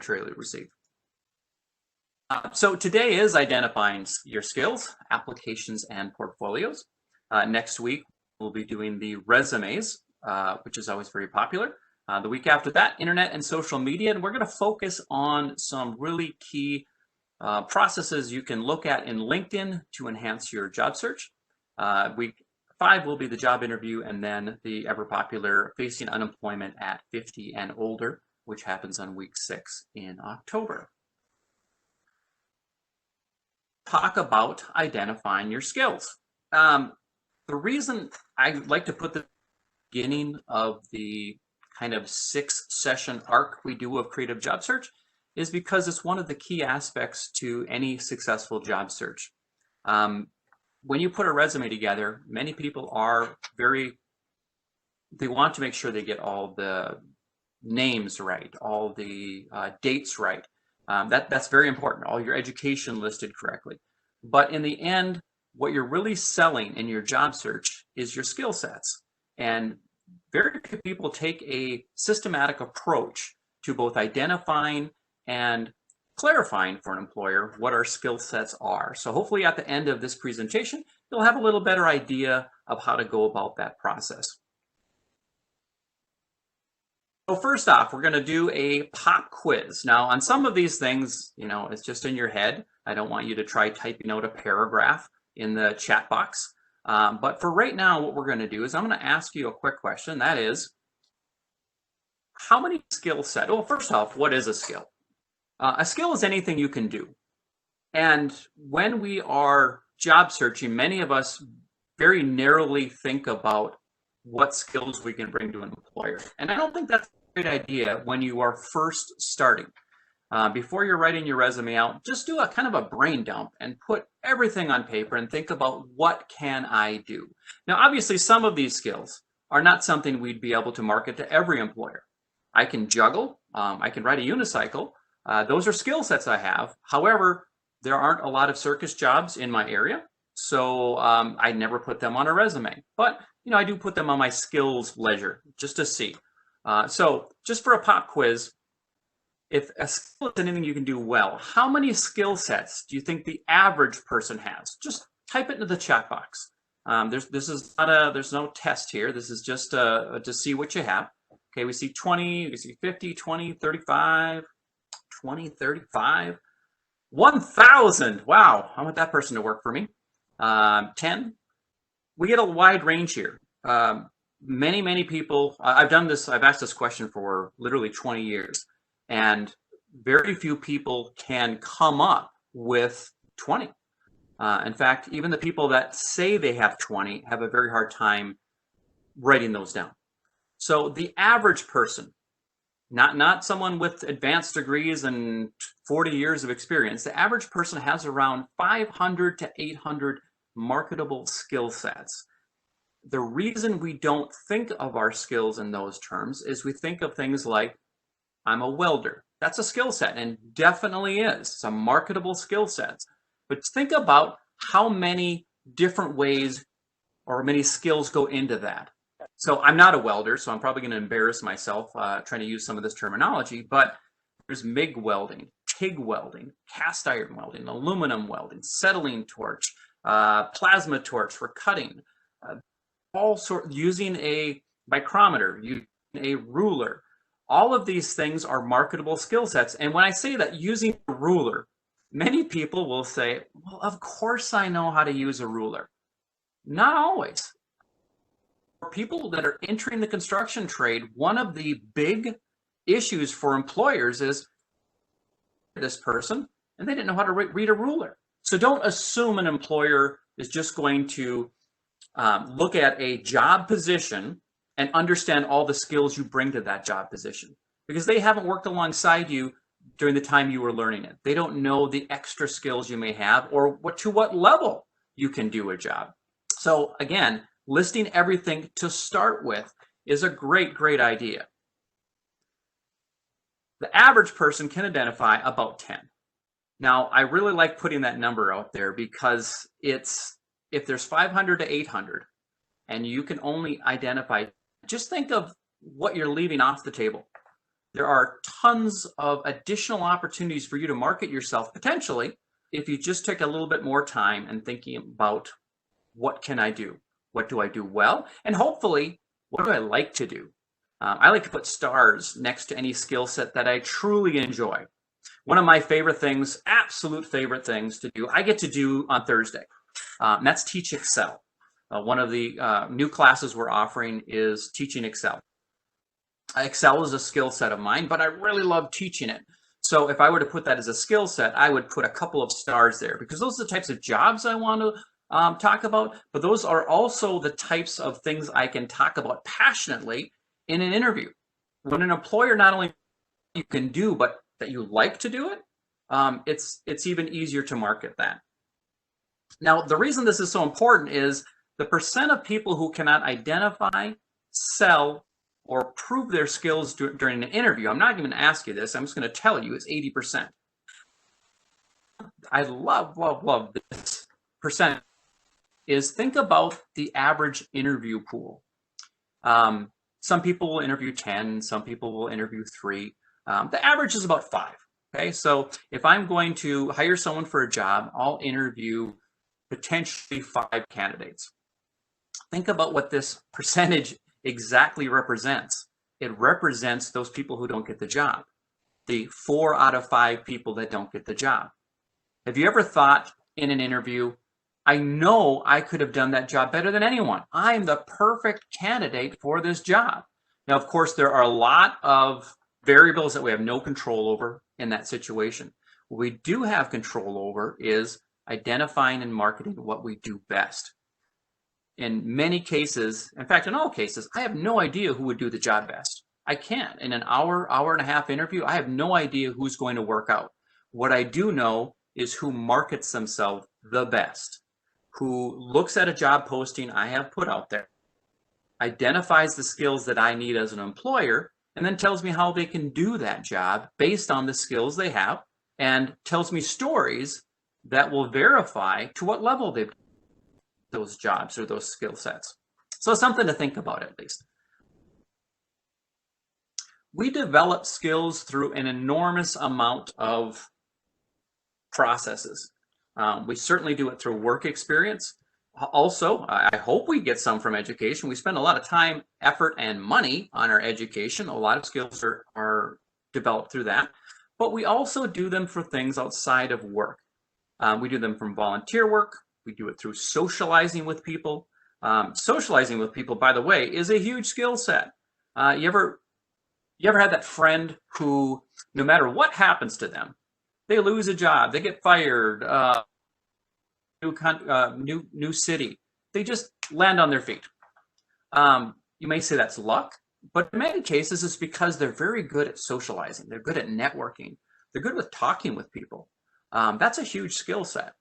eventually receive. So today is identifying your skills, applications, and portfolios. Next week, we'll be doing the resumes, which is always very popular. The week after that, internet and social media, and we're going to focus on some really key processes you can look at in LinkedIn to enhance your job search. Week 5 will be the job interview, and then the ever popular facing unemployment at 50 and older, which happens on week 6 in October. Talk about identifying your skills. The reason I like to put the beginning of the kind of 6-session arc we do of creative job search is because it's one of the key aspects to any successful job search. When you put a resume together, many people are they want to make sure they get all the names right, all the dates right. That's very important, all your education listed correctly. But in the end, what you're really selling in your job search is your skill sets. And very few people take a systematic approach to both identifying and clarifying for an employer what our skill sets are. So hopefully at the end of this presentation, you'll have a little better idea of how to go about that process. So first off, we're going to do a pop quiz. Now, on some of these things, it's just in your head. I don't want you to try typing out a paragraph in the chat box. But for right now, what we're going to do is I'm going to ask you a quick question. That is, how many skill sets? Well, first off, what is a skill? A skill is anything you can do. And when we are job searching, many of us very narrowly think about what skills we can bring to an employer. And I don't think that's a great idea when you are first starting. Before you're writing your resume out, just do a kind of a brain dump and put everything on paper and think about what can I do. Now, obviously, some of these skills are not something we'd be able to market to every employer. I can juggle, I can ride a unicycle. Those are skill sets I have. However, there aren't a lot of circus jobs in my area, so I never put them on a resume. But I do put them on my skills ledger just to see. So just for a pop quiz, if a skill is anything you can do well, how many skill sets do you think the average person has? Just type it into the chat box. There's no test here. This is just to see what you have. Okay, we see 20, we see 50, 20, 35, 20, 35, 1,000. Wow, I want that person to work for me. 10. We get a wide range here. Many people, I've asked this question for literally 20 years. And very few people can come up with 20. In fact, even the people that say they have 20 have a very hard time writing those down. So the average person, not someone with advanced degrees and 40 years of experience, the average person has around 500 to 800 marketable skill sets. The reason we don't think of our skills in those terms is we think of things like, I'm a welder. That's a skill set, and definitely is. It's a marketable skill set. But think about how many different ways or many skills go into that. So I'm not a welder, so I'm probably going to embarrass myself trying to use some of this terminology, but there's MIG welding, TIG welding, cast iron welding, aluminum welding, acetylene torch, plasma torch for cutting, using a micrometer, using a ruler. All of these things are marketable skill sets. And when I say that, using a ruler, many people will say, well, of course I know how to use a ruler. Not always. For people that are entering the construction trade, one of the big issues for employers is this person, and they didn't know how to read a ruler. So don't assume an employer is just going to look at a job position and understand all the skills you bring to that job position, because they haven't worked alongside you during the time you were learning it. They don't know the extra skills you may have or to what level you can do a job. So again, listing everything to start with is a great idea. The average person can identify about 10. Now, I really like putting that number out there because if there's 500 to 800 and you can only identify, just think of what you're leaving off the table. there are tons of additional opportunities for you to market yourself potentially if you just take a little bit more time and thinking about what can I do? What do I do well? And hopefully, what do I like to do? I like to put stars next to any skill set that I truly enjoy. One of my favorite things, absolute favorite things to do, I get to do on Thursday. And that's teach Excel. One of the new classes we're offering is teaching Excel. Excel is a skill set of mine, but I really love teaching it. So if I were to put that as a skill set, I would put a couple of stars there because those are the types of jobs I want to talk about, but those are also the types of things I can talk about passionately in an interview. When an employer not only you can do, but that you like to do it, it's even easier to market that. Now, the reason this is so important is the percent of people who cannot identify, sell, or prove their skills during an interview. I'm not even going to ask you this. I'm just going to tell you it's 80%. I love this percent. Is think about the average interview pool. Some people will interview 10, some people will interview 3. The average is about 5. Okay, so if I'm going to hire someone for a job, I'll interview potentially 5 candidates. Think about what this percentage exactly represents. It represents those people who don't get the job, the 4 out of 5 people that don't get the job. Have you ever thought in an interview, I know I could have done that job better than anyone. I'm the perfect candidate for this job. Now, of course, there are a lot of variables that we have no control over in that situation. What we do have control over is identifying and marketing what we do best. In many cases, in fact, in all cases, I have no idea who would do the job best. I can't. In an hour and a half interview, I have no idea who's going to work out. What I do know is who markets themselves the best, who looks at a job posting I have put out there, identifies the skills that I need as an employer, and then tells me how they can do that job based on the skills they have, and tells me stories that will verify to what level they've those jobs or those skill sets. So something to think about at least. We develop skills through an enormous amount of processes. We certainly do it through work experience. Also, I hope we get some from education. We spend a lot of time, effort, and money on our education. A lot of skills are developed through that. But we also do them for things outside of work. We do them from volunteer work. We do it through socializing with people. Socializing with people, by the way, is a huge skill set. You ever had that friend who, no matter what happens to them, they lose a job, they get fired, new city, they just land on their feet. You may say that's luck, but in many cases it's because they're very good at socializing. They're good at networking. They're good with talking with people. That's a huge skill set.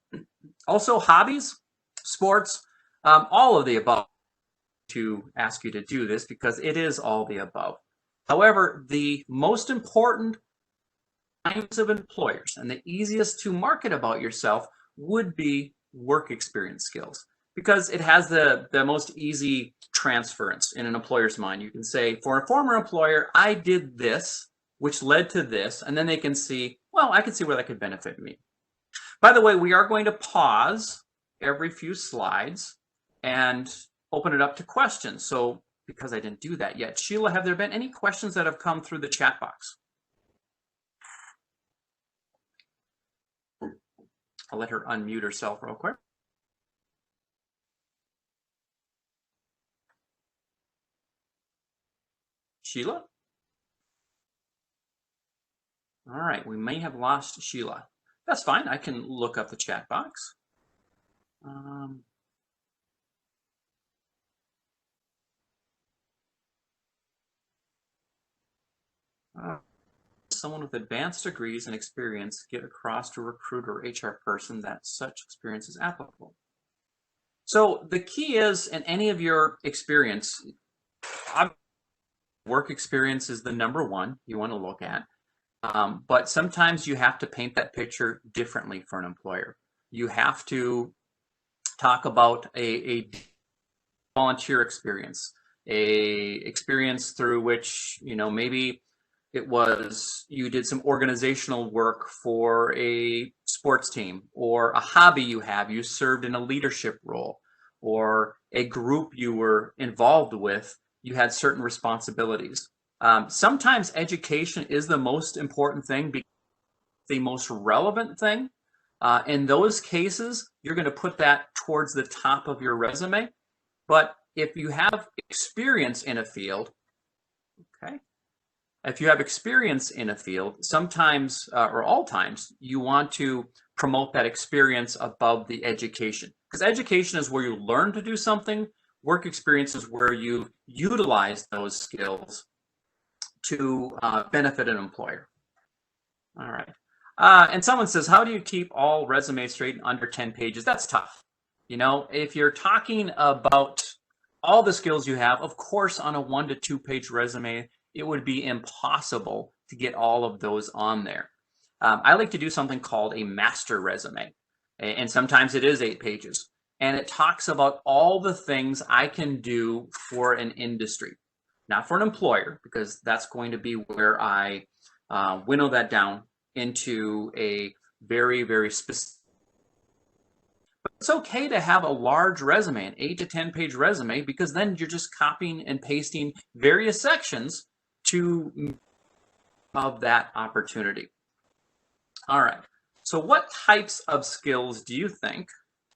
Also, hobbies, sports, all of the above. To ask you to do this because it is all the above. However, the most important kinds of employers and the easiest to market about yourself would be work experience skills, because it has the most easy transference in an employer's mind. You can say, for a former employer, I did this, which led to this, and then they can see, well, I can see where that could benefit me. By the way, we are going to pause every few slides and open it up to questions. So because I didn't do that yet, Sheila, have there been any questions that have come through the chat box? I'll let her unmute herself real quick. Sheila? All right, we may have lost Sheila. That's fine, I can look up the chat box. Someone with advanced degrees and experience get across to a recruiter or HR person that such experience is applicable. So the key is, in any of your experience, work experience is the number one you want to look at. But sometimes you have to paint that picture differently for an employer. You have to talk about a volunteer experience, a experience through which, maybe it was you did some organizational work for a sports team, or a hobby you have, you served in a leadership role, or a group you were involved with, you had certain responsibilities. Sometimes education is the most important thing, the most relevant thing. In those cases, you're going to put that towards the top of your resume. But if you have experience in a field, okay, if you have experience in a field, sometimes or all times, you want to promote that experience above the education. Because education is where you learn to do something. Work experience is where you utilize those skills to benefit an employer. All right. And someone says, how do you keep all resumes straight in under 10 pages? That's tough. You know, if you're talking about all the skills you have, of course, on a 1 to 2 page resume, it would be impossible to get all of those on there. I like to do something called a master resume. And sometimes it is 8 pages. And it talks about all the things I can do for an industry, not for an employer, because that's going to be where I winnow that down into a very, very specific. But it's okay to have a large resume, an 8 to 10 page resume, because then you're just copying and pasting various sections to of that opportunity. All right. So what types of skills do you think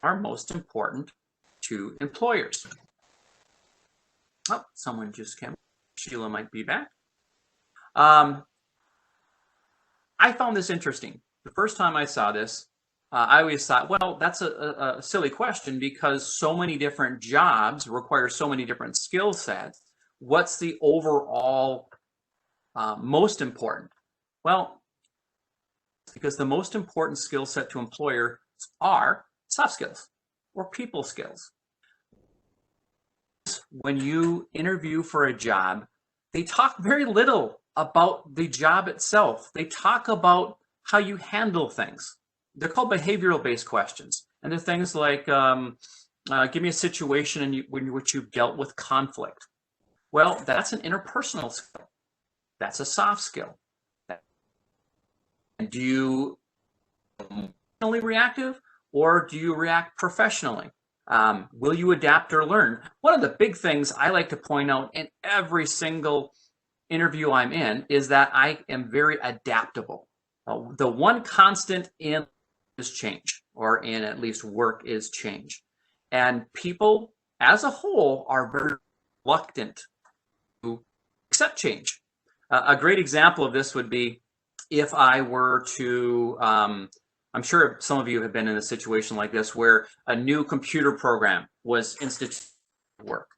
are most important to employers? Oh, someone just came. Sheila might be back. I found this interesting. The first time I saw this, I always thought, well, that's a silly question because so many different jobs require so many different skill sets. What's the overall most important? Well, because the most important skill set to employers are soft skills or people skills. When you interview for a job, they talk very little about the job itself. They talk about how you handle things. They're called behavioral-based questions. And they're things like, give me a situation in which you've dealt with conflict. Well, that's an interpersonal skill. That's a soft skill. And do you emotionally reactive, or do you react professionally? Will you adapt or learn? One of the big things I like to point out in every single interview I'm in is that I am very adaptable. The one constant in is change, or in at least work is change. And people as a whole are very reluctant to accept change. A great example of this would be if I were to, I'm sure some of you have been in a situation like this where a new computer program was instituted at work.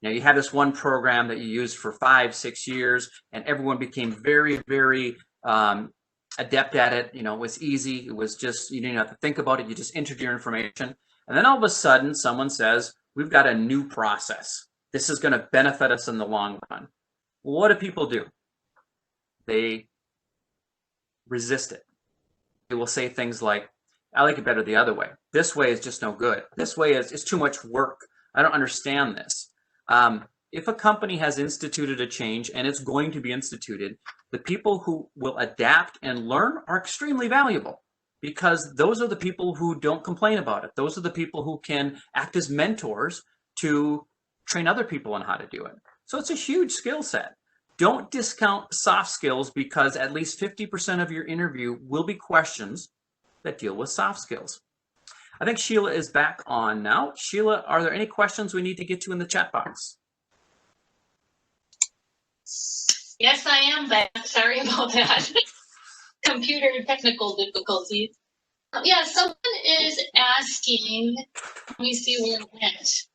Now you had this one program that you used for 5-6 years, and everyone became very, very adept at it. You know, it was easy. It was just, you didn't have to think about it. You just entered your information. And then all of a sudden someone says, we've got a new process. This is going to benefit us in the long run. Well, what do people do? They resist it. They will say things like, I like it better the other way. This way is just no good. This way is too much work. I don't understand this. If a company has instituted a change, and it's going to be instituted, the people who will adapt and learn are extremely valuable, because those are the people who don't complain about it. Those are the people who can act as mentors to train other people on how to do it. So it's a huge skill set. Don't discount soft skills, because at least 50% of your interview will be questions that deal with soft skills. I think Sheila is back on now. Sheila, are there any questions we need to get to in the chat box? Yes, I am back. Sorry about that. Computer technical difficulties. Yeah, someone is asking, let me see where it went.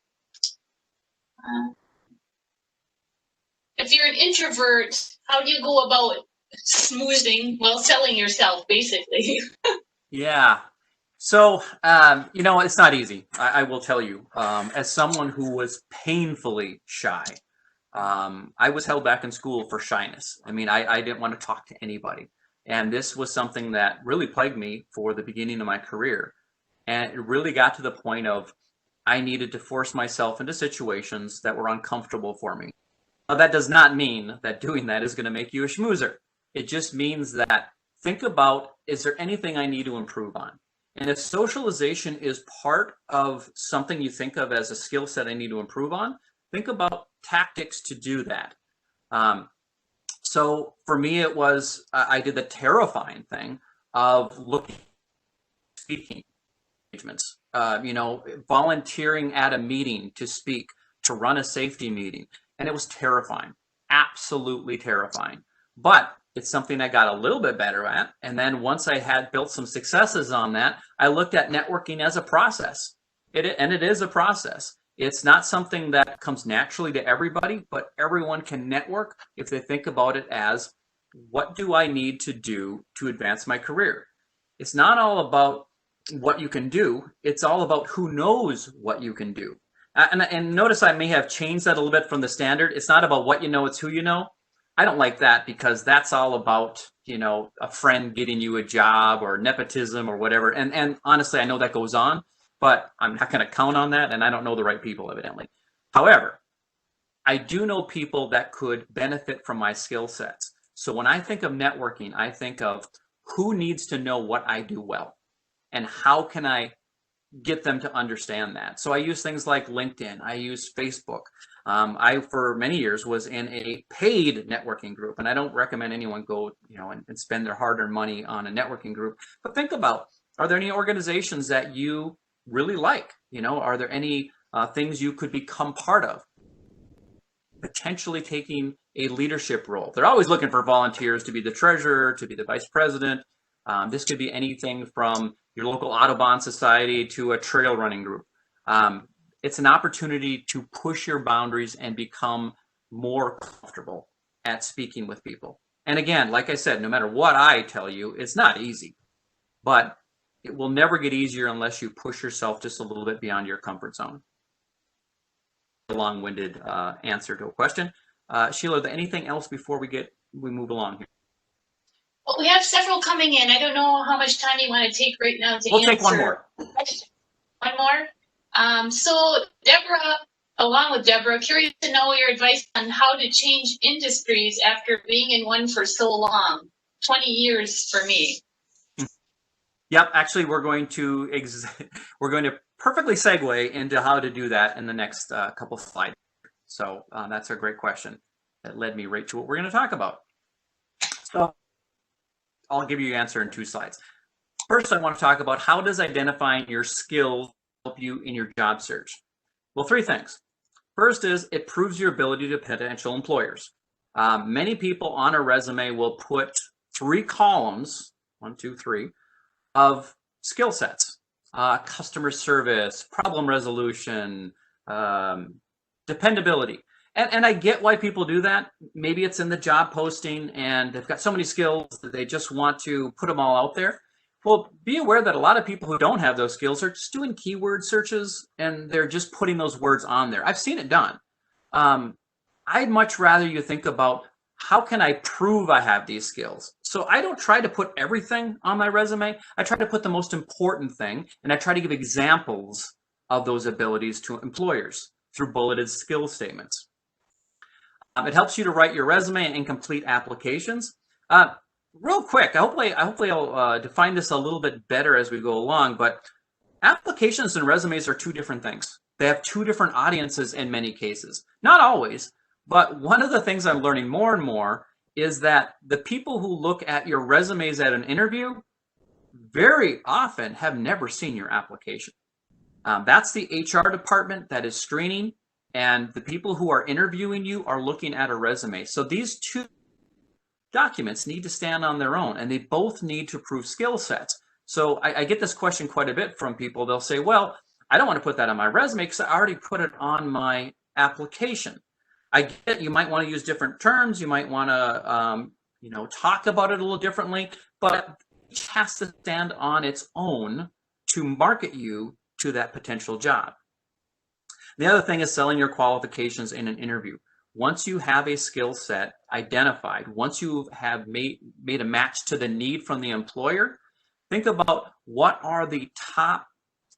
If you're an introvert, how do you go about smoozing, well, selling yourself, basically? Yeah. So, you know, it's not easy. I will tell you, as someone who was painfully shy, I was held back in school for shyness. I mean, I didn't want to talk to anybody. And this was something that really plagued me for the beginning of my career. And it really got to the point of I needed to force myself into situations that were uncomfortable for me. Now, that does not mean that doing that is going to make you a schmoozer. It just means that think about, is there anything I need to improve on? And if socialization is part of something you think of as a skill set I need to improve on, think about tactics to do that. So for me, it was, I did the terrifying thing of looking at speaking engagements, volunteering at a meeting to speak, to run a safety meeting. And it was terrifying, absolutely terrifying. But it's something I got a little bit better at. And then once I had built some successes on that, I looked at networking as a process. It is a process. It's not something that comes naturally to everybody, but everyone can network if they think about it as, what do I need to do to advance my career? It's not all about what you can do. It's all about who knows what you can do. And notice I may have changed that a little bit from the standard. It's not about what you know, it's who you know. I don't like that, because that's all about, a friend getting you a job or nepotism or whatever. And honestly, I know that goes on, but I'm not going to count on that, and I don't know the right people, evidently. However, I do know people that could benefit from my skill sets. So when I think of networking, I think of who needs to know what I do well, and how can I get them to understand that. So I use things like LinkedIn. I use Facebook. I, for many years, was in a paid networking group, and I don't recommend anyone go, and spend their hard-earned money on a networking group. But think about, are there any organizations that you really like? Are there any things you could become part of? Potentially taking a leadership role. They're always looking for volunteers to be the treasurer, to be the vice president. This could be anything from your local Audubon Society to a trail running group. It's an opportunity to push your boundaries and become more comfortable at speaking with people. And again, like I said, no matter what I tell you, it's not easy, but it will never get easier unless you push yourself just a little bit beyond your comfort zone. A long-winded answer to a question. Sheila, is there anything else before we move along here? Well, we have several coming in. I don't know how much time you want to take right now to answer. We'll take one more. One more? So Deborah, along with Deborah, curious to know your advice on how to change industries after being in one for so long. 20 years for me. Yep, actually we're going to perfectly segue into how to do that in the next couple slides. So that's a great question that led me right to what we're going to talk about. So I'll give you the answer in 2 slides. First, I want to talk about how does identifying your skills help you in your job search? Well, 3 things. First is it proves your ability to potential employers. Many people on a resume will put 3 columns, 1, 2, 3, of skill sets. Customer service, problem resolution, dependability. And I get why people do that. Maybe it's in the job posting and they've got so many skills that they just want to put them all out there. Well, be aware that a lot of people who don't have those skills are just doing keyword searches and they're just putting those words on there. I've seen it done. I'd much rather you think about, how can I prove I have these skills? So I don't try to put everything on my resume. I try to put the most important thing, and I try to give examples of those abilities to employers through bulleted skill statements. It helps you to write your resume and complete applications. Real quick, hopefully I'll define this a little bit better as we go along, but applications and resumes are 2 different things. They have 2 different audiences in many cases. Not always, but one of the things I'm learning more and more is that the people who look at your resumes at an interview very often have never seen your application. That's the HR department that is screening, and the people who are interviewing you are looking at a resume. So these 2 documents need to stand on their own, and they both need to prove skill sets. So I get this question quite a bit from people. They'll say, well, I don't want to put that on my resume because I already put it on my application. I get you might want to use different terms. You might want to, talk about it a little differently, but each has to stand on its own to market you to that potential job. The other thing is selling your qualifications in an interview. Once you have a skill set identified, once you have made a match to the need from the employer, think about what are the top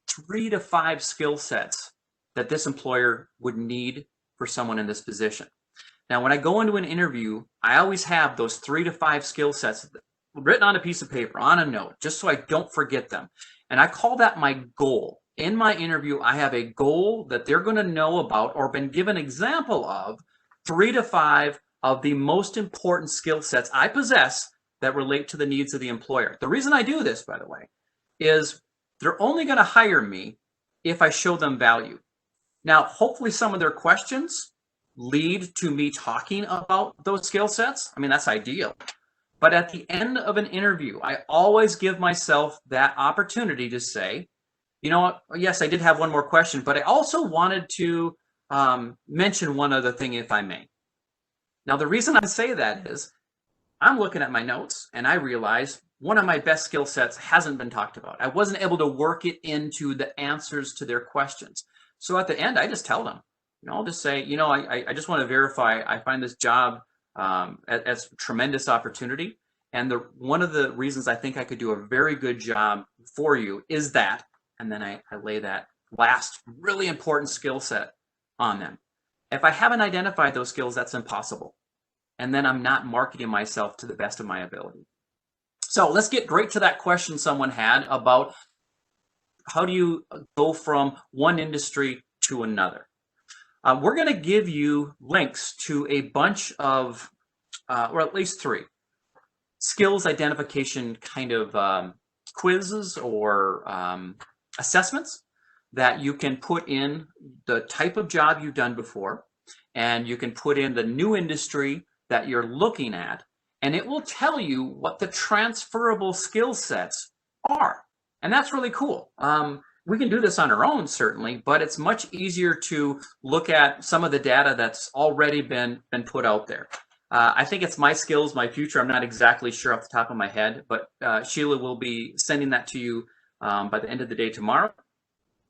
3 to 5 skill sets that this employer would need for someone in this position. Now, when I go into an interview, I always have those 3 to 5 skill sets written on a piece of paper, on a note, just so I don't forget them. And I call that my goal. In my interview, I have a goal that they're going to know about or been given an example of 3 to 5 of the most important skill sets I possess that relate to the needs of the employer. The reason I do this, by the way, is they're only going to hire me if I show them value. Now, hopefully some of their questions lead to me talking about those skill sets. I mean, that's ideal. But at the end of an interview, I always give myself that opportunity to say, you know what, yes, I did have one more question, but I also wanted to mention one other thing, if I may. Now, the reason I say that is I'm looking at my notes and I realize one of my best skill sets hasn't been talked about. I wasn't able to work it into the answers to their questions. So at the end, I just tell them, I'll just say, I just want to verify I find this job as a tremendous opportunity. And one of the reasons I think I could do a very good job for you is that, and then I lay that last really important skill set on them. If I haven't identified those skills, that's impossible. And then I'm not marketing myself to the best of my ability. So let's get right to that question someone had about how do you go from one industry to another. We're going to give you links to a bunch of, or at least 3, skills identification kind of quizzes or assessments that you can put in the type of job you've done before, and you can put in the new industry that you're looking at, and it will tell you what the transferable skill sets are. And that's really cool. We can do this on our own, certainly, but it's much easier to look at some of the data that's already been put out there. I think it's My Skills, My Future. I'm not exactly sure off the top of my head, but Sheila will be sending that to you by the end of the day tomorrow.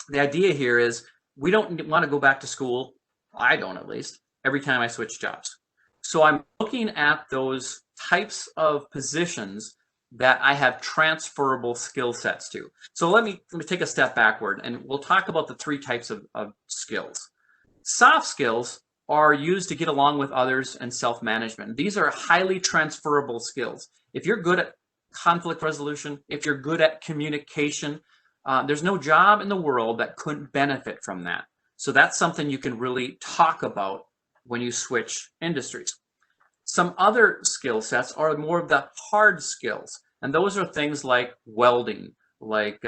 The idea here is we don't want to go back to school, I don't at least, every time I switch jobs. So I'm looking at those types of positions that I have transferable skill sets to. So let me take a step backward and we'll talk about the 3 types of skills. Soft skills are used to get along with others and self-management. These are highly transferable skills. If you're good at conflict resolution, if you're good at communication, there's no job in the world that couldn't benefit from that. So that's something you can really talk about when you switch industries. Some other skill sets are more of the hard skills, and those are things like welding, like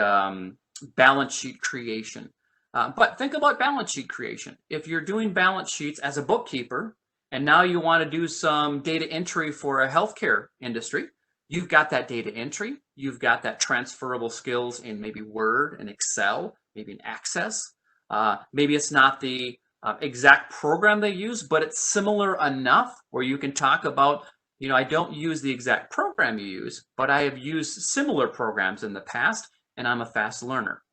balance sheet creation. But think about balance sheet creation. If you're doing balance sheets as a bookkeeper, and now you want to do some data entry for a healthcare industry, you've got that data entry, you've got that transferable skills in maybe Word and Excel, maybe in Access. Maybe it's not the exact program they use, but it's similar enough where you can talk about, I don't use the exact program you use, but I have used similar programs in the past, and I'm a fast learner.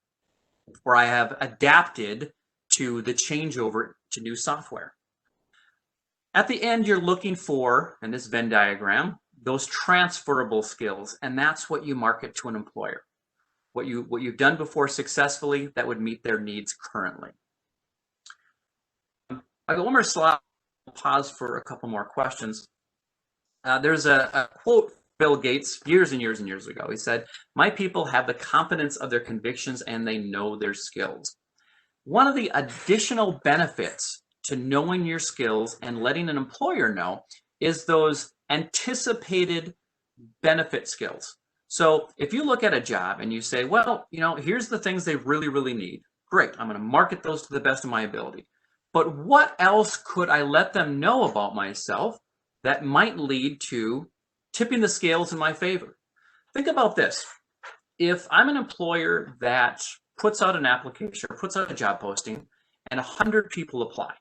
Or I have adapted to the changeover to new software. At the end, you're looking for, in this Venn diagram, those transferable skills, and that's what you market to an employer. What you've done before successfully that would meet their needs currently. I got one more slide. I'll pause for a couple more questions. There's a quote from Bill Gates years and years and years ago. He said, "My people have the confidence of their convictions and they know their skills." One of the additional benefits to knowing your skills and letting an employer know is those anticipated benefit skills. So if you look at a job and you say, well, here's the things they really, really need. Great, I'm going to market those to the best of my ability. But what else could I let them know about myself that might lead to tipping the scales in my favor? Think about this. If I'm an employer that puts out an application or puts out a job posting and 100 people apply.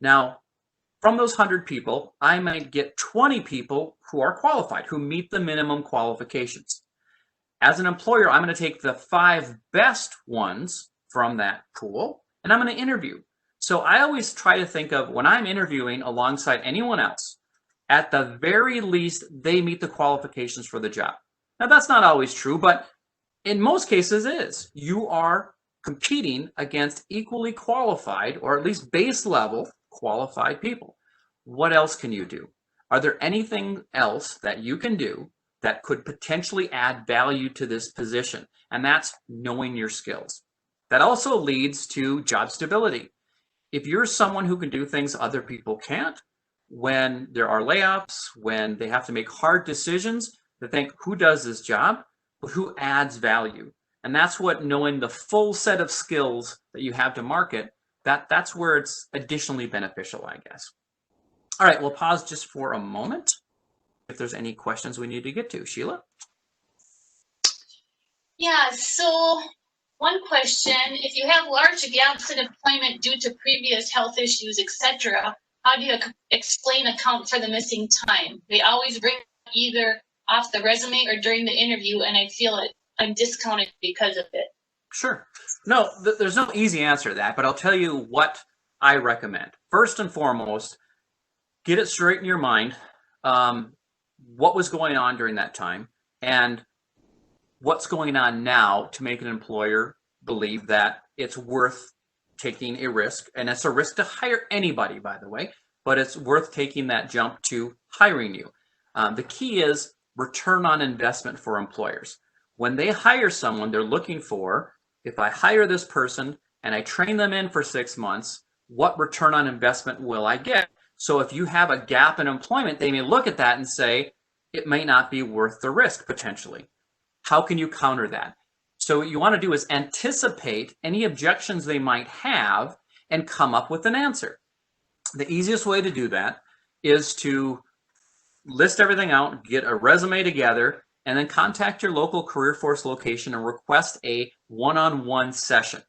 Now, from those 100 people, I might get 20 people who are qualified, who meet the minimum qualifications. As an employer, I'm going to take the 5 best ones from that pool and I'm going to interview. So I always try to think of when I'm interviewing alongside anyone else, at the very least, they meet the qualifications for the job. Now, that's not always true, but in most cases it is. You are competing against equally qualified, or at least base level qualified people. what else can you do? Are there anything else that you can do that could potentially add value to this position? And that's knowing your skills. That also leads to job stability. If you're someone who can do things other people can't, when there are layoffs, when they have to make hard decisions, they think, who does this job, but who adds value? And that's what knowing the full set of skills that you have to market, that's where it's additionally beneficial, I guess. All right, we'll pause just for a moment if there's any questions we need to get to. Sheila? Yeah, so one question, if you have large gaps in employment due to previous health issues, etc., how do you account for the missing time? They always bring either off the resume or during the interview, and I feel I'm discounted because of it. Sure. No, there's no easy answer to that, but I'll tell you what I recommend. First and foremost, get it straight in your mind, what was going on during that time and what's going on now to make an employer believe that it's worth taking a risk. And it's a risk to hire anybody, by the way, but it's worth taking that jump to hiring you. The key is return on investment for employers. When they hire someone, they're looking for, if I hire this person and I train them in for 6 months, what return on investment will I get? So if you have a gap in employment, they may look at that and say, it may not be worth the risk potentially. How can you counter that? So what you want to do is anticipate any objections they might have and come up with an answer. The easiest way to do that is to list everything out, get a resume together, and then contact your local career force location and request a one-on-one session.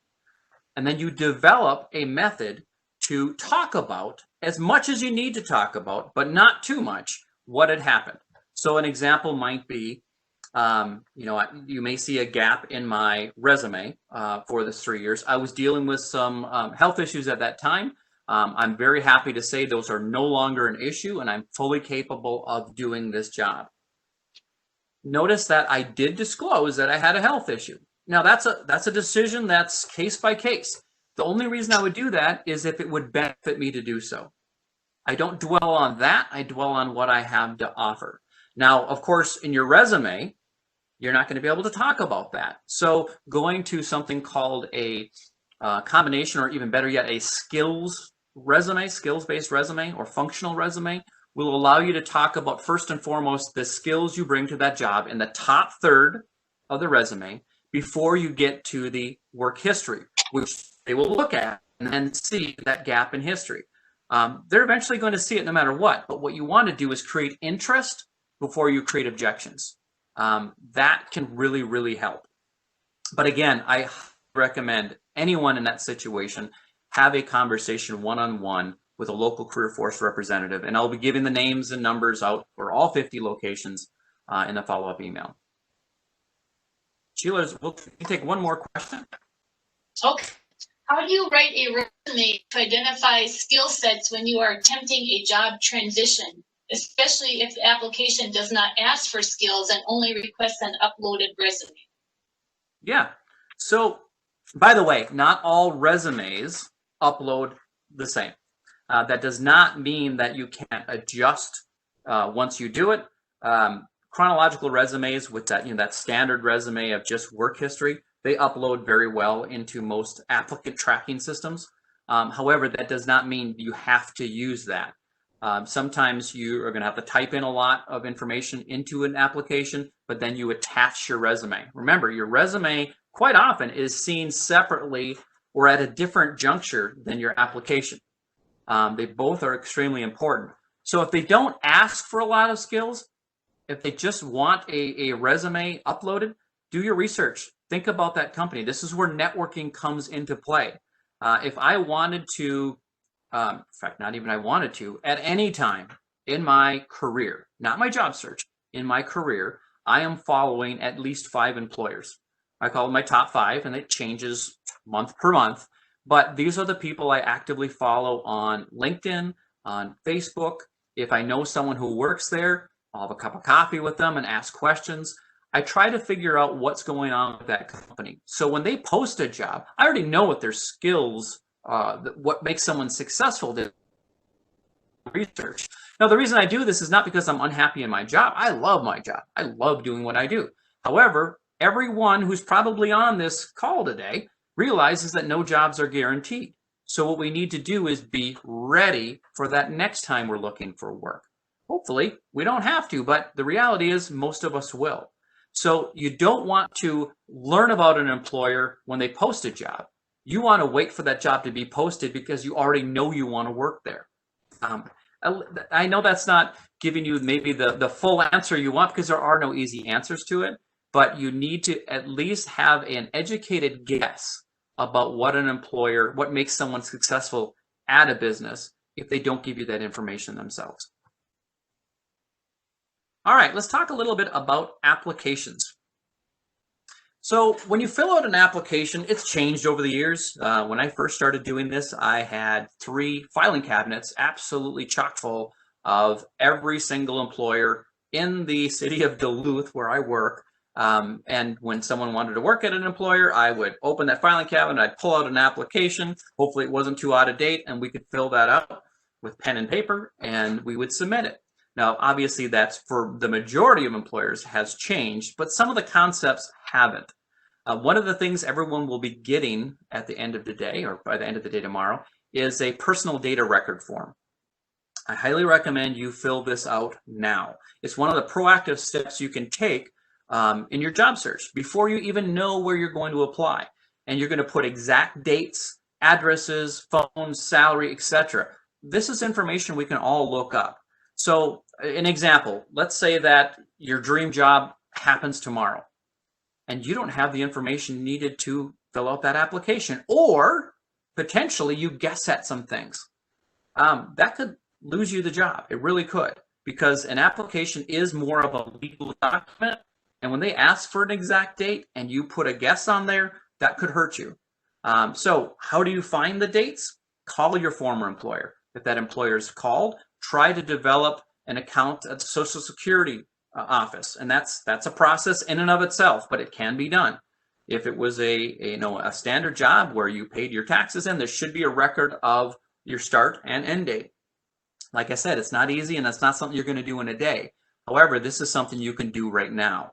And then you develop a method to talk about as much as you need to talk about, but not too much, what had happened. So an example might be, you may see a gap in my resume for this 3 years. I was dealing with some health issues at that time. I'm very happy to say those are no longer an issue, and I'm fully capable of doing this job. Notice that I did disclose that I had a health issue. Now that's a decision that's case by case. The only reason I would do that is if it would benefit me to do so. I don't dwell on that. I dwell on what I have to offer. Now, of course, in your resume, you're not going to be able to talk about that. So going to something called a combination, or even better yet, a skills resume, skills-based resume or functional resume, will allow you to talk about, first and foremost, the skills you bring to that job in the top third of the resume before you get to the work history, which they will look at and then see that gap in history. They're eventually going to see it no matter what, but what you want to do is create interest before you create objections. That can really, really help. But again, I recommend anyone in that situation have a conversation one-on-one with a local career force representative, and I'll be giving the names and numbers out for all 50 locations in the follow-up email. Sheila, we'll take one more question. Okay. How do you write a resume to identify skill sets when you are attempting a job transition, especially if the application does not ask for skills and only requests an uploaded resume? Yeah. So, by the way, not all resumes upload the same. That does not mean that you can't adjust once you do it. Chronological resumes with that standard resume of just work history, they upload very well into most applicant tracking systems. However, that does not mean you have to use that. Sometimes you are going to have to type in a lot of information into an application, but then you attach your resume. Remember, your resume quite often is seen separately or at a different juncture than your application. They both are extremely important. So if they don't ask for a lot of skills, if they just want a resume uploaded, do your research. Think about that company. This is where networking comes into play. If I wanted to, in fact, not even I wanted to, at any time in my career, not my job search, in my career, I am following at least 5 employers. I call them my top 5, and it changes month per month. But these are the people I actively follow on LinkedIn, on Facebook. If I know someone who works there, I'll have a cup of coffee with them and ask questions. I try to figure out what's going on with that company. So when they post a job, I already know what their skills, what makes someone successful. research. Now, the reason I do this is not because I'm unhappy in my job. I love my job. I love doing what I do. However, everyone who's probably on this call today realizes that no jobs are guaranteed. So what we need to do is be ready for that next time we're looking for work. Hopefully, we don't have to, but the reality is most of us will. So you don't want to learn about an employer when they post a job. You want to wait for that job to be posted because you already know you want to work there. I know that's not giving you maybe the full answer you want, because there are no easy answers to it, but you need to at least have an educated guess about what makes someone successful at a business if they don't give you that information themselves. All right, let's talk a little bit about applications. So when you fill out an application, it's changed over the years. When I first started doing this, I had 3 filing cabinets absolutely chock full of every single employer in the city of Duluth where I work. And when someone wanted to work at an employer, I would open that filing cabinet, I'd pull out an application. Hopefully it wasn't too out of date, and we could fill that out with pen and paper, and we would submit it. Now, obviously, that's for the majority of employers has changed, but some of the concepts haven't. One of the things everyone will be getting at the end of the day, or by the end of the day tomorrow, is a personal data record form. I highly recommend you fill this out now. It's one of the proactive steps you can take in your job search before you even know where you're going to apply. And you're going to put exact dates, addresses, phones, salary, etc. This is information we can all look up. So an example, let's say that your dream job happens tomorrow and you don't have the information needed to fill out that application, or potentially you guess at some things. That could lose you the job. It really could, because an application is more of a legal document. And when they ask for an exact date and you put a guess on there, that could hurt you. So how do you find the dates? Call your former employer. If that employer is called, try to develop an account at the Social Security office. And that's a process in and of itself, but it can be done. If it was a standard job where you paid your taxes in, there should be a record of your start and end date. Like I said, it's not easy, and that's not something you're going to do in a day. However, this is something you can do right now.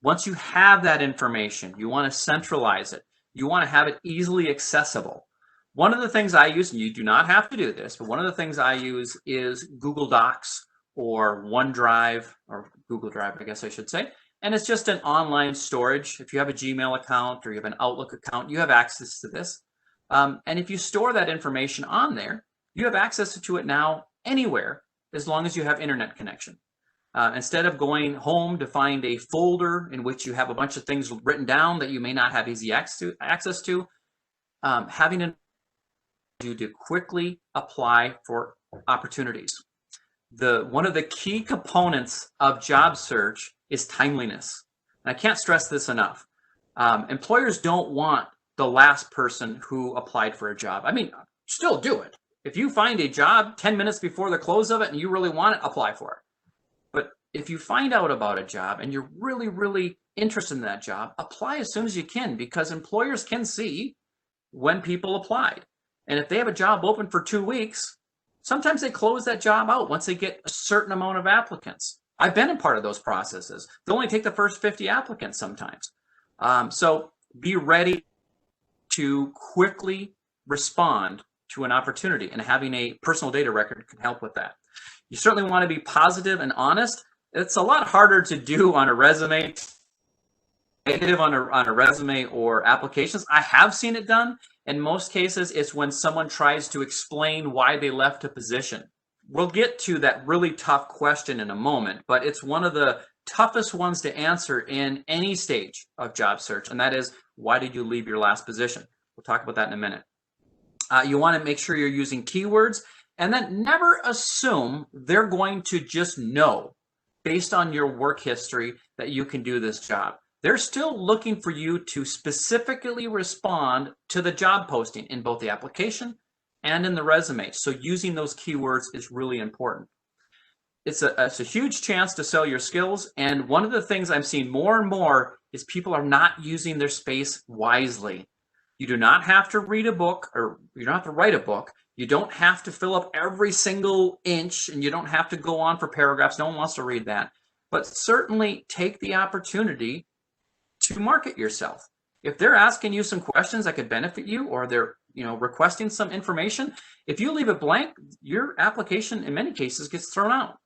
Once you have that information, you want to centralize it. You want to have it easily accessible. One of the things I use, and you do not have to do this, but one of the things I use is Google Docs or OneDrive, or Google Drive, I guess I should say. And it's just an online storage. If you have a Gmail account or you have an Outlook account, you have access to this. And if you store that information on there, you have access to it now anywhere, as long as you have internet connection. Instead of going home to find a folder in which you have a bunch of things written down that you may not have easy access to, having an to quickly apply for opportunities. One of the key components of job search is timeliness. And I can't stress this enough. Employers don't want the last person who applied for a job. I mean, still do it. If you find a job 10 minutes before the close of it and you really want it, apply for it. But if you find out about a job and you're really, really interested in that job, apply as soon as you can, because employers can see when people applied. And if they have a job open for 2 weeks, sometimes they close that job out once they get a certain amount of applicants. I've been in part of those processes. They only take the first 50 applicants sometimes. So be ready to quickly respond to an opportunity, and having a personal data record can help with that. You certainly want to be positive and honest. It's a lot harder to do on a resume, negative on a resume or applications. I have seen it done. In most cases, it's when someone tries to explain why they left a position. We'll get to that really tough question in a moment, but it's one of the toughest ones to answer in any stage of job search, and that is, why did you leave your last position? We'll talk about that in a minute. You want to make sure you're using keywords, and then never assume they're going to just know based on your work history that you can do this job. They're still looking for you to specifically respond to the job posting in both the application and in the resume. So using those keywords is really important. It's a huge chance to sell your skills. And one of the things I'm seeing more and more is people are not using their space wisely. You do not have to read a book, or you don't have to write a book. You don't have to fill up every single inch, and you don't have to go on for paragraphs. No one wants to read that. But certainly take the opportunity to market yourself. If they're asking you some questions that could benefit you, or they're requesting some information, if you leave it blank, your application in many cases gets thrown out.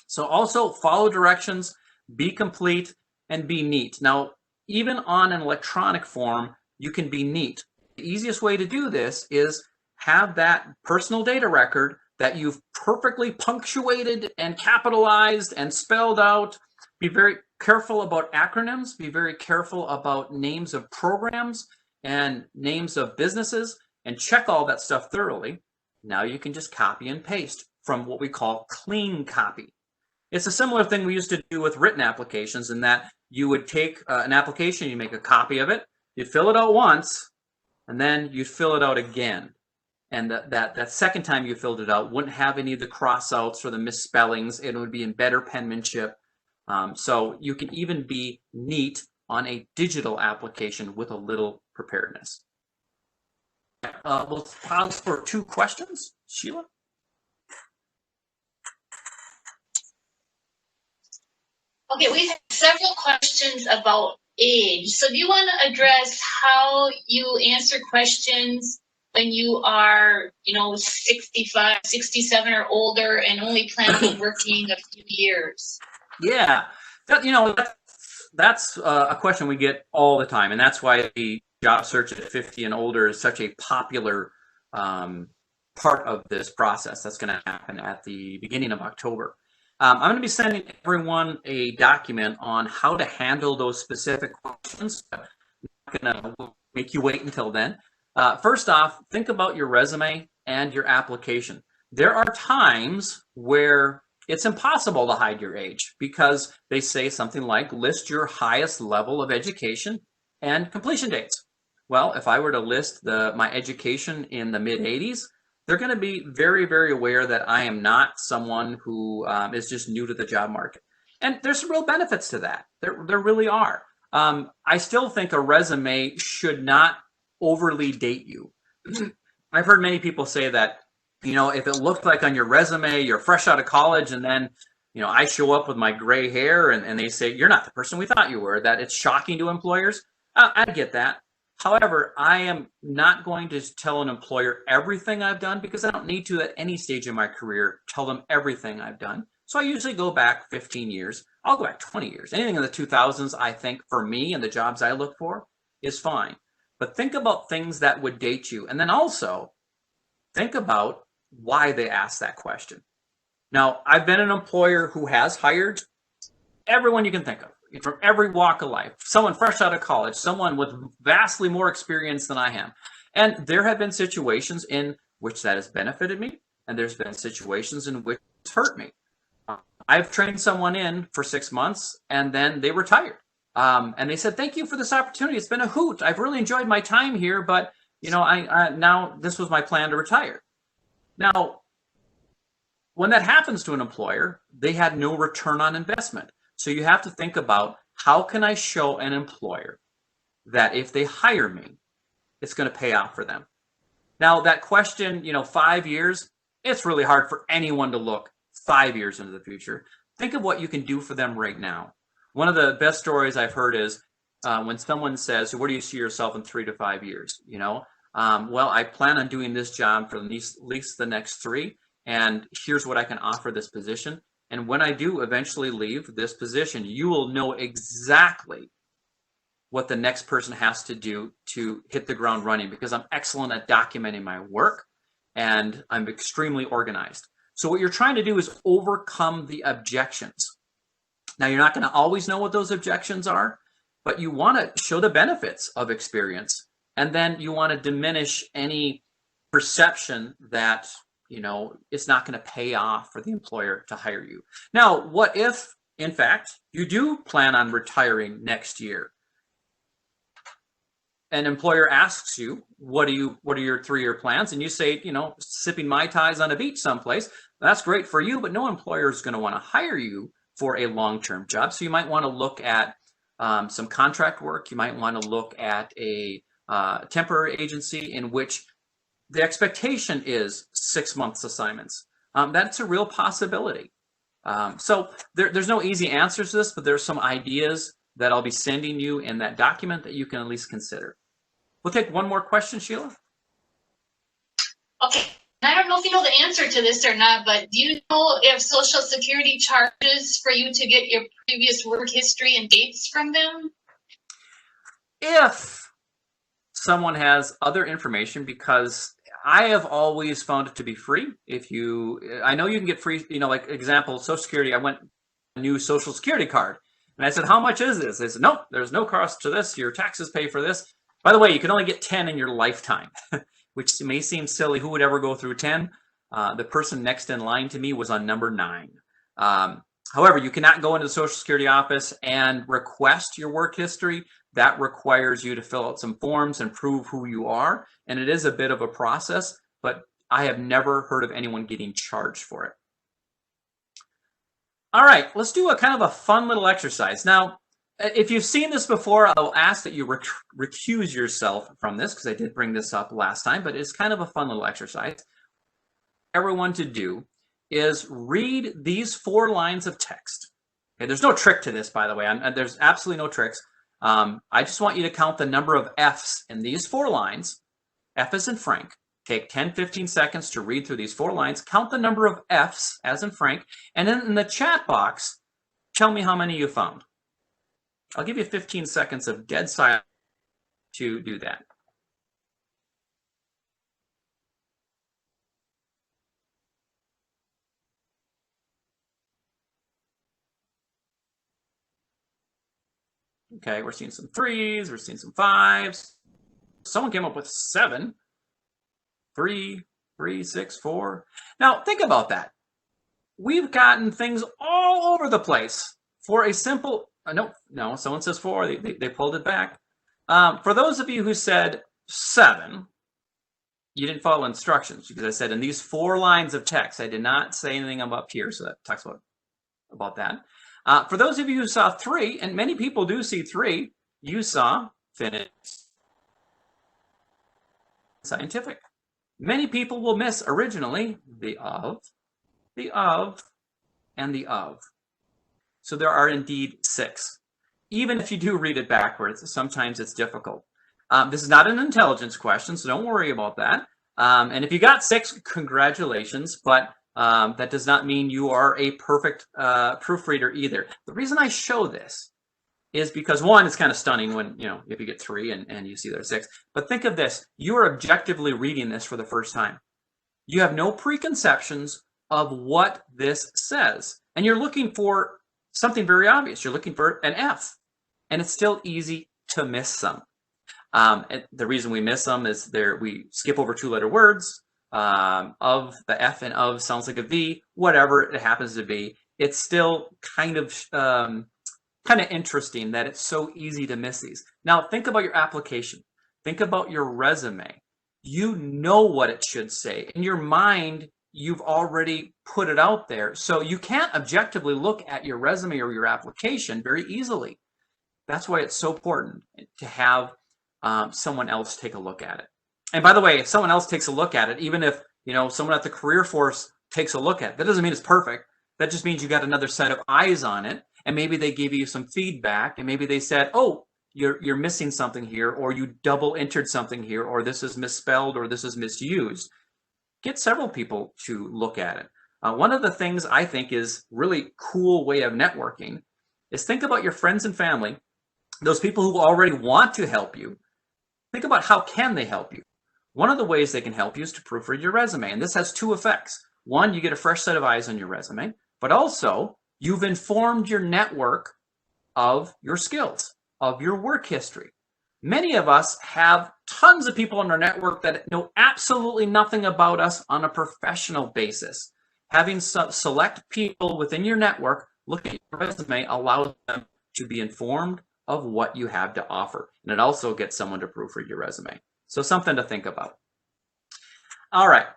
So also follow directions, be complete, and be neat. Now, even on an electronic form, you can be neat. The easiest way to do this is have that personal data record that you've perfectly punctuated and capitalized and spelled out. Be very careful about acronyms. Be very careful about names of programs and names of businesses, and check all that stuff thoroughly. Now you can just copy and paste from what we call clean copy. It's a similar thing we used to do with written applications, in that you would take an application, you make a copy of it, you'd fill it out once, and then you'd fill it out again. And that second time you filled it out wouldn't have any of the cross-outs or the misspellings. It would be in better penmanship. So you can even be neat on a digital application with a little preparedness. We'll pause for 2 questions. Sheila? Okay, we have several questions about age. So do you want to address how you answer questions when you are, 65, 67 or older and only plan on working a few years? Yeah, that's a question we get all the time, and that's why the job search at 50 and older is such a popular part of this process. That's going to happen at the beginning of October. I'm going to be sending everyone a document on how to handle those specific questions. I'm not going to make you wait until then. First off, think about your resume and your application. There are times where it's impossible to hide your age, because they say something like, list your highest level of education and completion dates. Well, if I were to list my education in the mid-'80s, they're going to be very, very aware that I am not someone who is just new to the job market. And there's some real benefits to that. There really are. I still think a resume should not overly date you. I've heard many people say that, if it looked like on your resume, you're fresh out of college, and then, I show up with my gray hair and they say, you're not the person we thought you were, that it's shocking to employers. I get that. However, I am not going to tell an employer everything I've done, because I don't need to at any stage in my career tell them everything I've done. So I usually go back 15 years. I'll go back 20 years. Anything in the 2000s, I think, for me and the jobs I look for, is fine. But think about things that would date you. And then also think about why they asked that question. Now, I've been an employer who has hired everyone you can think of, from every walk of life, someone fresh out of college, someone with vastly more experience than I am. And there have been situations in which that has benefited me, and there's been situations in which it's hurt me. I've trained someone in for 6 months, and then they retired. And they said, thank you for this opportunity. It's been a hoot. I've really enjoyed my time here, but now this was my plan to retire. Now, when that happens to an employer, they had no return on investment. So you have to think about, how can I show an employer that if they hire me, it's going to pay off for them? Now, that question, 5 years, it's really hard for anyone to look 5 years into the future. Think of what you can do for them right now. One of the best stories I've heard is when someone says, where do you see yourself in 3 to 5 years? Well, I plan on doing this job for at least the next 3, and here's what I can offer this position. And when I do eventually leave this position, you will know exactly what the next person has to do to hit the ground running, because I'm excellent at documenting my work and I'm extremely organized. So what you're trying to do is overcome the objections. Now, you're not going to always know what those objections are, but you want to show the benefits of experience. And then you want to diminish any perception that, it's not going to pay off for the employer to hire you. Now, what if, in fact, you do plan on retiring next year? An employer asks you, what are your 3-year plans? And you say, sipping Mai Tais on a beach someplace. That's great for you, but no employer is going to want to hire you for a long-term job. So you might want to look at some contract work. You might want to look at a temporary agency in which the expectation is 6 months assignments. That's a real possibility. So there's no easy answers to this, but there's some ideas that I'll be sending you in that document that you can at least consider. We'll take one more question, Sheila. Okay. I don't know if you know the answer to this or not, but do you know if Social Security charges for you to get your previous work history and dates from them? If someone has other information, because I have always found it to be free. I know you can get free, like example, Social Security, I went a new Social Security card. And I said, how much is this? They said, nope, there's no cost to this. Your taxes pay for this. By the way, you can only get 10 in your lifetime, which may seem silly. Who would ever go through 10? The person next in line to me was on number 9. However, you cannot go into the Social Security office and request your work history. That requires you to fill out some forms and prove who you are. And it is a bit of a process, but I have never heard of anyone getting charged for it. All right, let's do a kind of a fun little exercise. Now, if you've seen this before, I'll ask that you recuse yourself from this, because I did bring this up last time, but it's kind of a fun little exercise. Everyone to do is read these 4 lines of text. Okay, there's no trick to this, by the way. There's absolutely no tricks. I just want you to count the number of F's in these 4 lines. F as in Frank. Take 10, 15 seconds to read through these 4 lines. Count the number of F's as in Frank. And then in the chat box, tell me how many you found. I'll give you 15 seconds of dead silence to do that. Okay, we're seeing some 3s, we're seeing some 5s. Someone came up with 7. 3, 3, 6, 4. Now, think about that. We've gotten things all over the place for a simple, no, someone says 4, they pulled it back. For those of you who said 7, you didn't follow instructions, because I said in these 4 lines of text, I did not say anything up here, so that talks about that. For those of you who saw 3, and many people do see 3, you saw finished scientific. Many people will miss originally the of, and the of. So there are indeed 6. Even if you do read it backwards, sometimes it's difficult. This is not an intelligence question, so don't worry about that. And if you got 6, congratulations, but that does not mean you are a perfect proofreader either. The reason I show this is because, one, it's kind of stunning when, if you get 3 and you see there's 6. But think of this. You are objectively reading this for the first time. You have no preconceptions of what this says. And you're looking for something very obvious. You're looking for an F. And it's still easy to miss some. The reason we miss them is we skip over 2-letter words. Of, the F and of sounds like a V. Whatever it happens to be, it's still kind of interesting that it's so easy to miss these. Now, think about your application. Think about your resume. You know what it should say. In your mind, you've already put it out there. So you can't objectively look at your resume or your application very easily. That's why it's so important to have someone else take a look at it. And by the way, if someone else takes a look at it, even if someone at the Career Force takes a look at it, that doesn't mean it's perfect. That just means you got another set of eyes on it. And maybe they gave you some feedback, and maybe they said, oh, you're missing something here, or you double entered something here, or this is misspelled, or this is misused. Get several people to look at it. One of the things I think is really cool way of networking is think about your friends and family, those people who already want to help you. Think about how can they help you. One of the ways they can help you is to proofread your resume, and this has 2 effects. One, you get a fresh set of eyes on your resume, but also you've informed your network of your skills, of your work history. Many of us have tons of people in our network that know absolutely nothing about us on a professional basis. Having select people within your network look at your resume allows them to be informed of what you have to offer. And it also gets someone to proofread your resume. So something to think about. All right.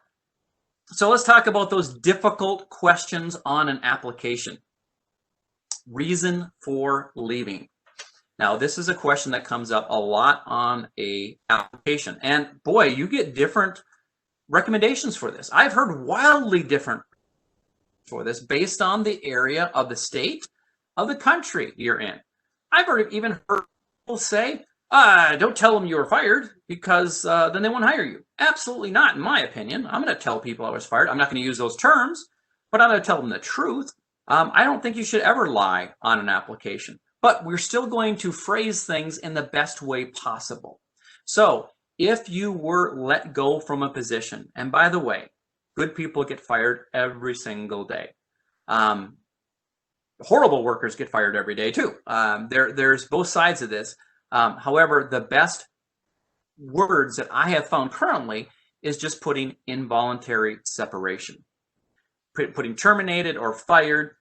So let's talk about those difficult questions on an application. Reason for leaving. Now, this is a question that comes up a lot on a application. And boy, you get different recommendations for this. I've heard wildly different for this based on the area of the state of the country you're in. I've even heard people say, don't tell them you were fired because then they won't hire you. Absolutely not, in my opinion. I'm going to tell people I was fired. I'm not going to use those terms, but I'm going to tell them the truth. I don't think you should ever lie on an application, but we're still going to phrase things in the best way possible. So if you were let go from a position, and by the way, good people get fired every single day. Horrible workers get fired every day too. There's both sides of this. However, the best words that I have found currently is just putting involuntary separation. Putting terminated or fired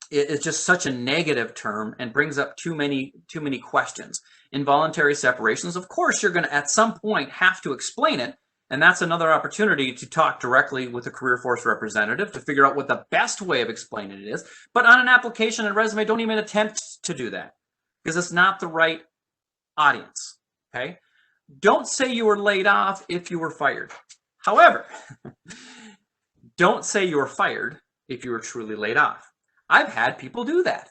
is just such a negative term and brings up too many questions. Involuntary separations, of course, you're going to at some point have to explain it. And that's another opportunity to talk directly with a career force representative to figure out what the best way of explaining it is. But on an application and resume, don't even attempt to do that because it's not the right audience, okay? Don't say you were laid off if you were fired. However, don't say you were fired if you were truly laid off. I've had people do that.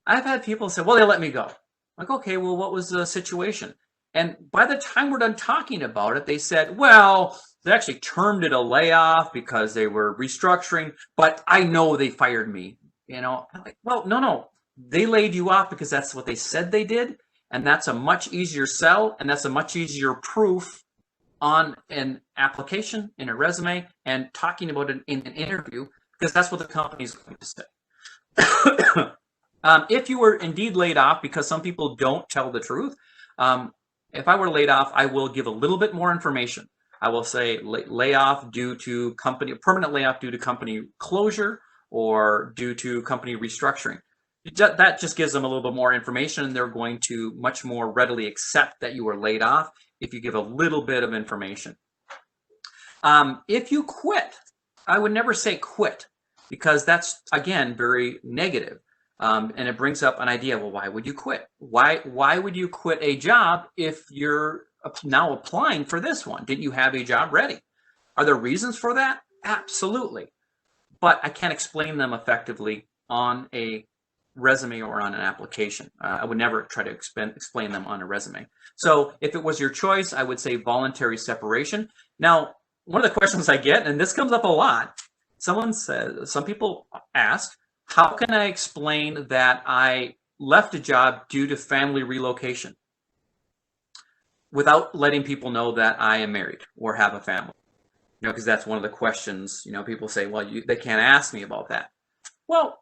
I've had people say, well, they let me go. Like, okay, well, what was the situation? And by the time we're done talking about it, they said, well, they actually termed it a layoff because they were restructuring, but I know they fired me. You know, I'm like, well, no, they laid you off because that's what they said they did. And that's a much easier sell. And that's a much easier proof on an application, in a resume, and talking about it in an interview, because that's what the company is going to say. If you were indeed laid off, because some people don't tell the truth, if I were laid off, I will give a little bit more information. I will say layoff due to permanent layoff due to company closure or due to company restructuring. That just gives them a little bit more information, and they're going to much more readily accept that you were laid off if you give a little bit of information. If you quit, I would never say quit, because that's, again, very negative. And it brings up an idea, well, why would you quit? Why would you quit a job if you're now applying for this one? Didn't you have a job ready? Are there reasons for that? Absolutely. But I can't explain them effectively on a resume or on an application. I would never try to explain them on a resume. So if it was your choice, I would say voluntary separation. Now, one of the questions I get, and this comes up a lot, some people ask, how can I explain that I left a job due to family relocation without letting people know that I am married or have a family? You know, because that's one of the questions, you know, people say, well, they can't ask me about that. Well,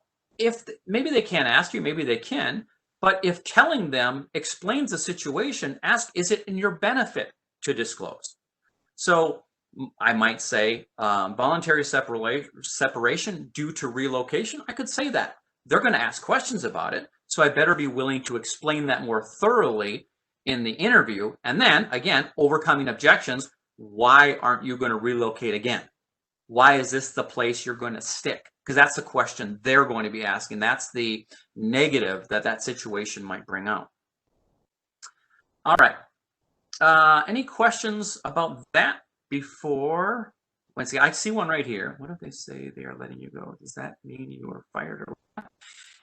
maybe they can't ask you, maybe they can, but if telling them explains the situation, ask, is it in your benefit to disclose? So I might say voluntary separation due to relocation. I could say that. They're going to ask questions about it, so I better be willing to explain that more thoroughly in the interview. And then, again, overcoming objections. Why aren't you going to relocate again? Why is this the place you're going to stick? Because that's the question they're going to be asking. That's the negative that situation might bring out. All right. Any questions about that before Wednesday? I see one right here. What if they say they are letting you go? Does that mean you are fired or what?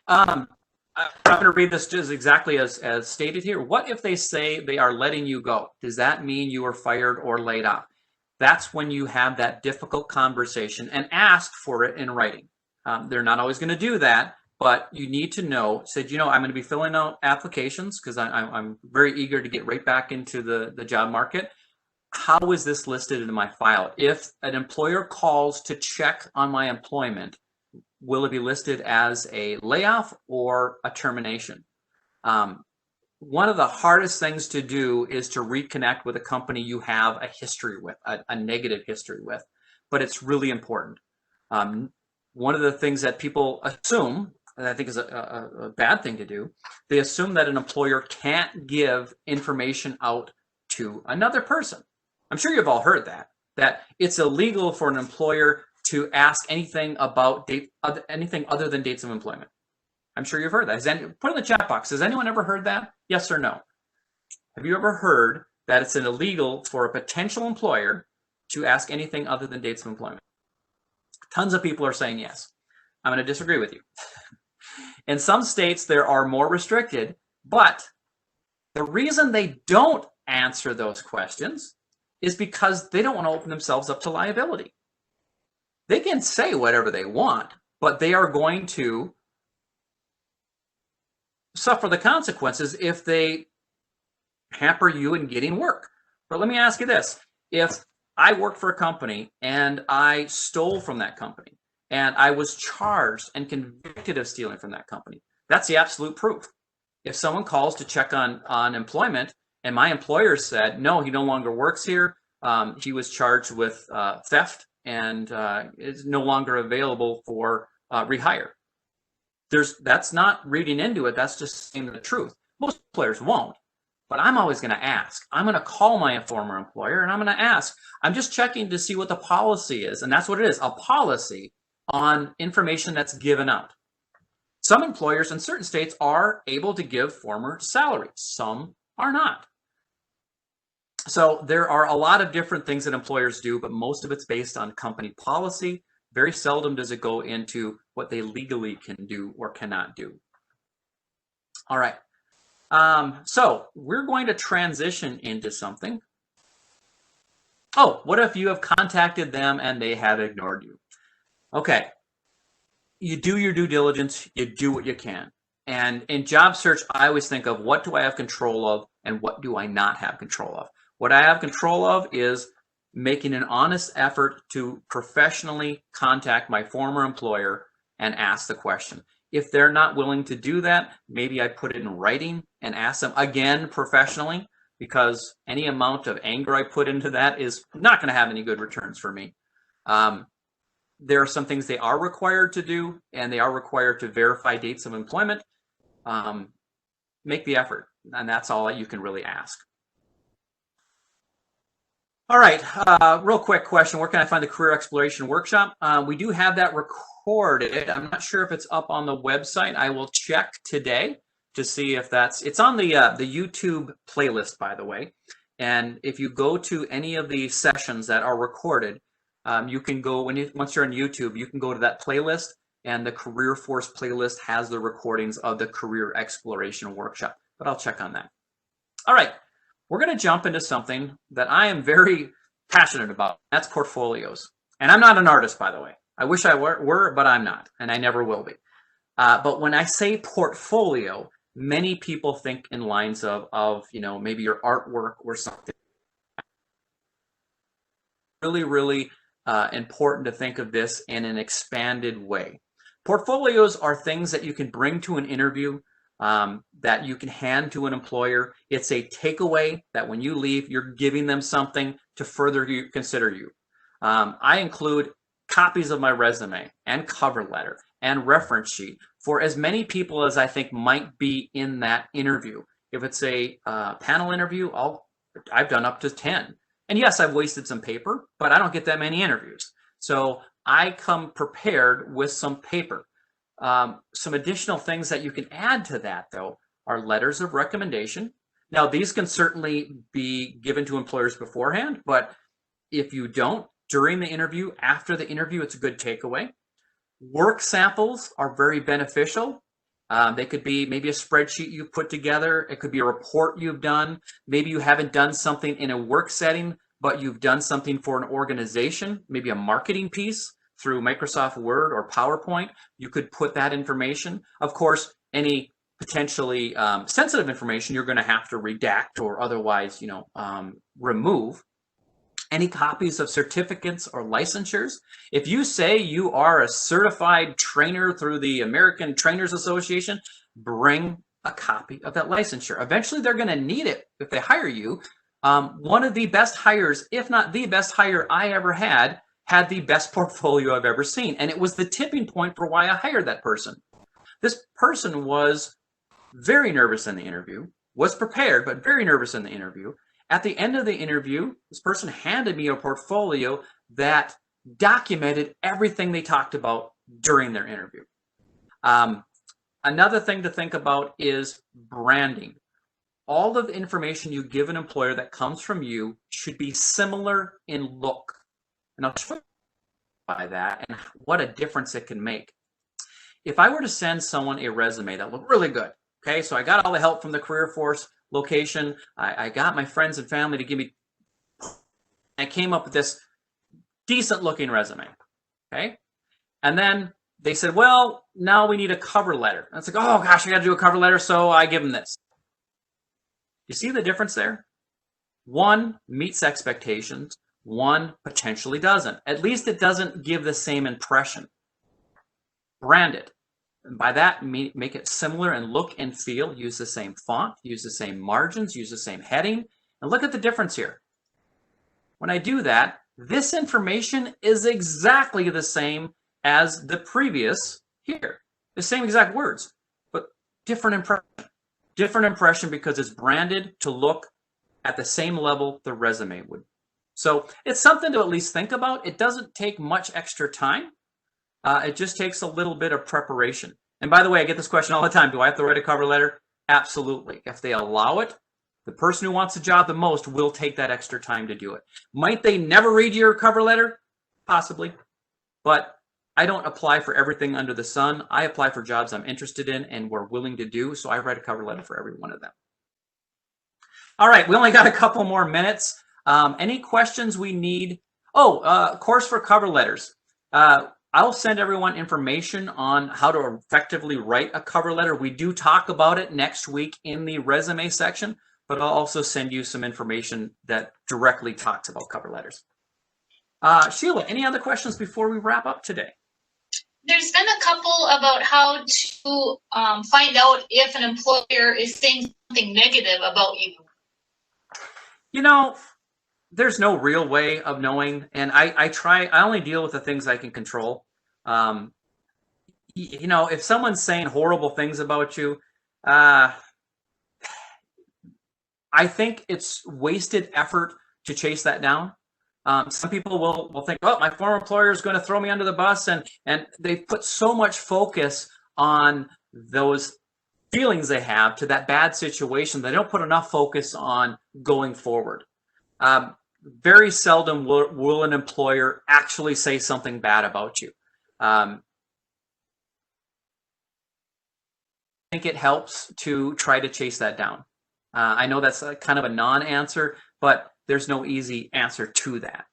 I'm going to read this just exactly as stated here. What if they say they are letting you go? Does that mean you are fired or laid off? That's when you have that difficult conversation and ask for it in writing. They're not always going to do that, but you need to know, said, you know, I'm going to be filling out applications because I'm very eager to get right back into the job market. How is this listed in my file? If an employer calls to check on my employment, will it be listed as a layoff or a termination? One of the hardest things to do is to reconnect with a company you have a history with, a negative history with, but it's really important. One of the things that people assume, and I think is a bad thing to do, they assume that an employer can't give information out to another person. I'm sure you've all heard that it's illegal for an employer to ask anything about anything other than dates of employment. I'm sure you've heard that. Put in the chat box, has anyone ever heard that? Yes or no? Have you ever heard that it's illegal for a potential employer to ask anything other than dates of employment? Tons of people are saying yes. I'm going to disagree with you. In some states, there are more restricted, but the reason they don't answer those questions is because they don't want to open themselves up to liability. They can say whatever they want, but they are going to suffer the consequences if they hamper you in getting work. But let me ask you this. If I worked for a company and I stole from that company and I was charged and convicted of stealing from that company, that's the absolute proof. If someone calls to check on employment and my employer said, no, he no longer works here, he was charged with theft and is no longer available for rehire. That's not reading into it, that's just saying the truth. Most employers won't, but I'm always going to ask. I'm going to call my former employer and I'm going to ask. I'm just checking to see what the policy is, and that's what it is, a policy on information that's given out. Some employers in certain states are able to give former salaries. Some are not. So there are a lot of different things that employers do, but most of it's based on company policy. Very seldom does it go into what they legally can do or cannot do. All right. So we're going to transition into something. Oh, what if you have contacted them and they have ignored you? Okay. You do your due diligence, you do what you can. And in job search, I always think of what do I have control of and what do I not have control of. What I have control of is making an honest effort to professionally contact my former employer and ask the question. If they're not willing to do that, maybe I put it in writing and ask them again professionally, because any amount of anger I put into that is not going to have any good returns for me. There are some things they are required to do, and they are required to verify dates of employment. Make the effort, and that's all you can really ask. All right, real quick question. Where can I find the Career Exploration Workshop? We do have that recorded. I'm not sure if it's up on the website. I will check today to see if it's on the YouTube playlist, by the way. And if you go to any of the sessions that are recorded, you can go, once you're on YouTube, you can go to that playlist, and the Career Force playlist has the recordings of the Career Exploration Workshop. But I'll check on that. All right. We're going to jump into something that I am very passionate about. That's portfolios. And I'm not an artist, by the way. I wish I were, but I'm not, and I never will be. But when I say portfolio, many people think in lines of maybe your artwork or something. Really, really important to think of this in an expanded way. Portfolios are things that you can bring to an interview, that you can hand to an employer. It's a takeaway that when you leave, you're giving them something to further consider you. I include copies of my resume and cover letter and reference sheet for as many people as I think might be in that interview. If it's a panel interview, I've done up to 10. And yes, I've wasted some paper, but I don't get that many interviews. So I come prepared with some paper. Some additional things that you can add to that, though, are letters of recommendation. Now, these can certainly be given to employers beforehand, but if you don't, during the interview, after the interview, it's a good takeaway. Work samples are very beneficial. They could be maybe a spreadsheet you've put together. It could be a report you've done. Maybe you haven't done something in a work setting, but you've done something for an organization, maybe a marketing piece through Microsoft Word or PowerPoint. You could put that information. Of course, any potentially sensitive information you're going to have to redact or otherwise, remove. Any copies of certificates or licensures. If you say you are a certified trainer through the American Trainers Association, bring a copy of that licensure. Eventually, they're going to need it if they hire you. One of the best hires, if not the best hire I ever had the best portfolio I've ever seen. And it was the tipping point for why I hired that person. This person was very nervous in the interview, was prepared, but very nervous in the interview. At the end of the interview, this person handed me a portfolio that documented everything they talked about during their interview. Another thing to think about is branding. All of the information you give an employer that comes from you should be similar in look And I'll show you by that and what a difference it can make. If I were to send someone a resume that looked really good, okay, so I got all the help from the Career Force location, I got my friends and family to give me, I came up with this decent looking resume, okay? And then they said, well, now we need a cover letter. And it's like, oh gosh, I got to do a cover letter, so I give them this. You see the difference there? One meets expectations, one potentially doesn't. At least it doesn't give the same impression. Brand it. And by that, make it similar in look and feel. Use the same font, use the same margins, use the same heading. And look at the difference here. When I do that, this information is exactly the same as the previous here. The same exact words, but different impression. Different impression because it's branded to look at the same level the resume would. So it's something to at least think about. It doesn't take much extra time. It just takes a little bit of preparation. And by the way, I get this question all the time. Do I have to write a cover letter? Absolutely. If they allow it, the person who wants the job the most will take that extra time to do it. Might they never read your cover letter? Possibly. But I don't apply for everything under the sun. I apply for jobs I'm interested in and we're willing to do. So I write a cover letter for every one of them. All right, we only got a couple more minutes. Any questions we need? Oh, course for cover letters. I'll send everyone information on how to effectively write a cover letter. We do talk about it next week in the resume section, but I'll also send you some information that directly talks about cover letters. Sheila, any other questions before we wrap up today? There's been a couple about how to find out if an employer is saying something negative about you. You know, there's no real way of knowing, and I only deal with the things I can control. You know, if someone's saying horrible things about you, I think it's wasted effort to chase that down. Some people will think, oh, my former employer is going to throw me under the bus, and they put so much focus on those feelings they have to that bad situation. They don't put enough focus on going forward. Very seldom will an employer actually say something bad about you. I think it helps to try to chase that down. I know that's kind of a non-answer, but there's no easy answer to that.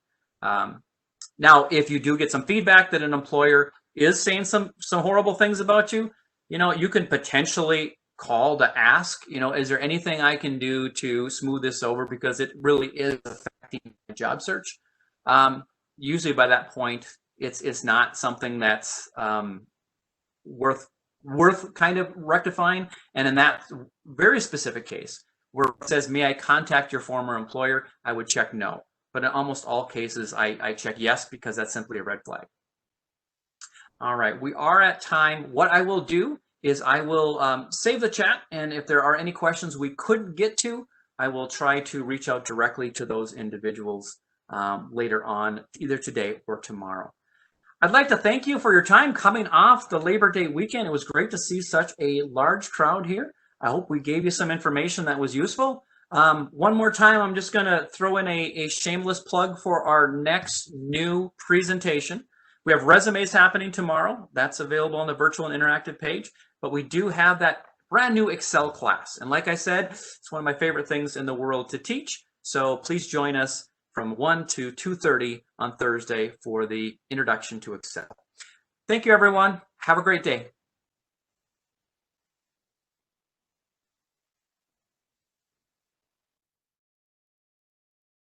Now, if you do get some feedback that an employer is saying some horrible things about you, you know, you can potentially call to ask, you know, is there anything I can do to smooth this over because it really is affecting my job search? Usually by that point, it's not something that's worth kind of rectifying. And in that very specific case, where it says, may I contact your former employer? I would check no. But in almost all cases, I check yes, because that's simply a red flag. All right, we are at time. What I will do is I will save the chat, and if there are any questions we couldn't get to, I will try to reach out directly to those individuals later on, either today or tomorrow. I'd like to thank you for your time coming off the Labor Day weekend. It was great to see such a large crowd here. I hope we gave you some information that was useful. One more time, I'm just going to throw in a shameless plug for our next new presentation. We have resumes happening tomorrow. That's available on the virtual and interactive page. But we do have that brand new Excel class. And like I said, it's one of my favorite things in the world to teach. So please join us from 1 to 2:30 on Thursday for the introduction to Excel. Thank you, everyone. Have a great day.